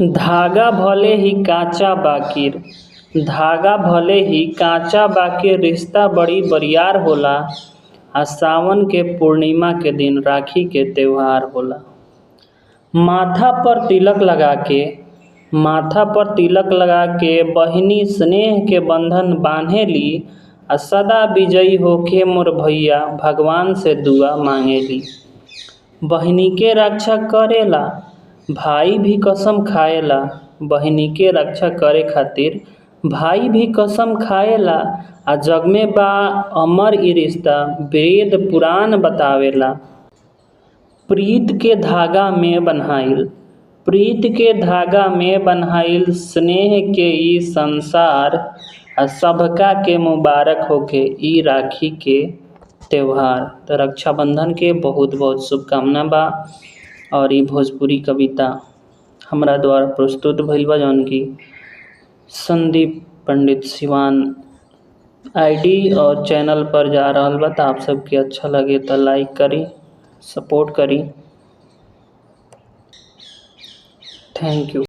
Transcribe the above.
धागा भले ही कांचा बाकिर धागा भले ही कांचा बाकिर रिश्ता बड़ी बरियार होला। आ सावन के पूर्णिमा के दिन राखी के त्योहार होला। माथा पर तिलक लगा के बहिनी स्नेह के बंधन बांधेली। आ सदा विजयी होके मोर भैया भगवान से दुआ मांगेली। बहिनी के रक्षा करेला भाई भी कसम खाएला। बहिनी के रक्षा करे खातिर भाई भी कसम खाएला। आ जग में बा अमर ई रिश्ता वेद पुराण बतावेला। प्रीत के धागा में बन्हाइल स्नेह के ई संसार। आ सबका के मुबारक होके ई राखी के त्योहार। तो रक्षाबंधन के बहुत बहुत शुभकामना बा। और ई भोजपुरी कविता हमरा द्वारा प्रस्तुत भइल बा, जौन की संदीप पंडित सिवान आईडी और चैनल पर जा रहल बा। तो आप सबके अच्छा लगे तो लाइक करी, सपोर्ट करी। Thank you.